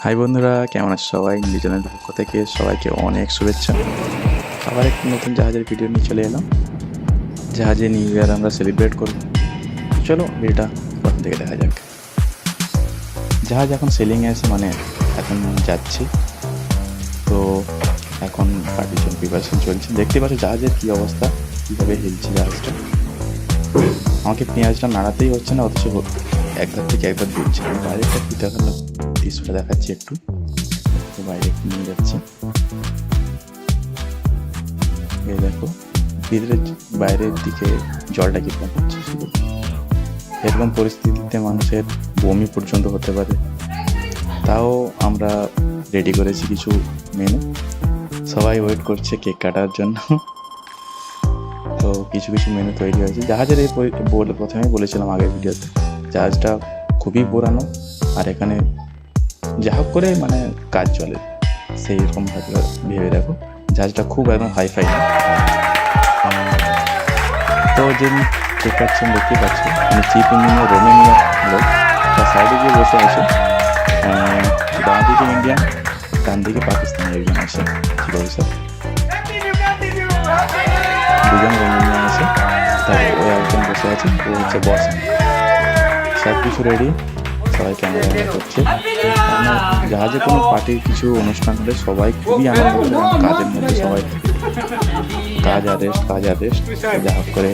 High বন্ধুরা, কেমন আছো সবাই? নিজের চ্যানেলের পক্ষ থেকে সবাইকে অনেক শুভেচ্ছা। আবার একটি নতুন জাহাজের ভিডিও নিয়ে চলে এলাম। জাহাজে নিউ ইয়ার আমরা সেলিব্রেট করব। চলো ভিডিওটা প্রথম থেকে দেখা যাক। জাহাজ এখন সেলিংয়ে আছে, মানে এখন যাচ্ছি। তো এখন পার্টির জন্য প্রিপারেশন চলছে। দেখতে পাচ্ছ জাহাজের কী অবস্থা, কীভাবে হিলছে জাহাজটা। আমাকে পেঁয়াজটা নাড়াতেই হচ্ছে না, অথচ একবার থেকে একবার দিচ্ছে। আমি বাইরে একটা দৃশ্যটা দেখাচ্ছি একটু। তো বাইরে নিয়ে যাচ্ছি, এই দেখো ভিতরে বাইরের দিকে জলটা কি হচ্ছে শুধু। এরকম পরিস্থিতিতে মানুষের বমি পর্যন্ত হতে পারে। তাও আমরা রেডি করেছি কিছু মেনু, সবাই ওয়েট করছে কেক কাটার জন্য। তো কিছু কিছু মেনু তৈরি হয়েছে। জাহাজের এই প্রথমেই বলেছিলাম আগের ভিডিওতে, জাহাজটা খুবই পুরানো, আর এখানে যা হোক করে মানে কাজ চলে, সেই রকম ভেবে দেখো। জাহাজটা খুব একদম হাইফাই না। তো যিনি চেক পাচ্ছেন দেখতে পাচ্ছি, মানে চিফ ইঞ্জিনিয়ার রোমেনিয়া লোক, তার সাইডে গিয়ে বসে আছে। বাঁ দিকে ইন্ডিয়ান, ডান দিকে পাকিস্তানি একজন আছে চিফ অফিসার। দুজন রোমেনিয়ান আছে, তার ও একজন বসে আছে, ও হচ্ছে বস। সব কিছু রেডি, সবাই ক্যামেরা করছে। জাহাজে কোনো পার্টির কিছু অনুষ্ঠান হলে সবাই খুবই আনন্দ করে, কাজের মধ্যে সবাই কাজ আদেশ যা হোক করে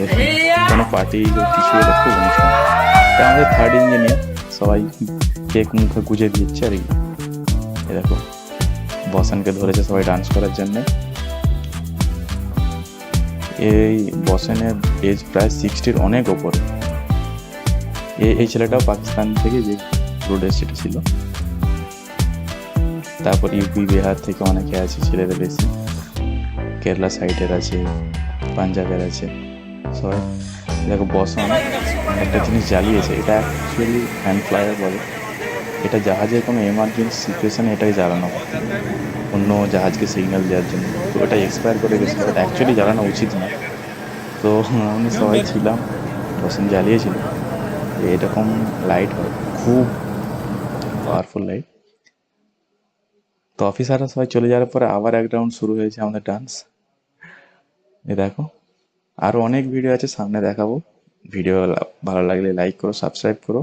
কোনো পার্টি কিছু এলে খুব অনুষ্ঠান। আমাদের থার্ড ইঞ্জিনিয়ার সবাই কেক মুখে গুজে দিচ্ছে। আর এরকম বসানকে ধরেছে সবাই ডান্স করার জন্য। এই বসানের এজ প্রায় 60-র অনেক ওপরে। এই ছেলেটাও পাকিস্তান থেকে যে রোড এসেটা ছিল। তারপর ইউপি বিহার থেকে অনেকে আছে, ছেলেরা বেশি। কেরালা সাইডের আছে, পাঞ্জাবের আছে সবাই। দেখো বসন একটা জিনিস জ্বালিয়েছে, এটা অ্যাকচুয়ালি হ্যান্ড ফ্লায়ার বলে। এটা জাহাজের কোনো এমার্জেন্সি সিচুয়েশানে এটাই জ্বালানো হয়, অন্য জাহাজকে সিগন্যাল দেওয়ার জন্য। তো এটা এক্সপায়ার করে গেছিলো, এটা অ্যাকচুয়ালি জ্বালানো উচিত না। তো আমরা সবাই ছিলাম, বসন জ্বালিয়েছিল। এরকম লাইট হয়, খুব পাওয়ারফুল লাইট। তো অফিসাররা সবাই চলে যাওয়ার পরে আবার এক রাউন্ড শুরু হয়েছে আমাদের ডান্স। দেখো আরও অনেক ভিডিও আছে, সামনে দেখাবো। ভিডিও ভালো লাগলে লাইক করো, সাবস্ক্রাইব করো।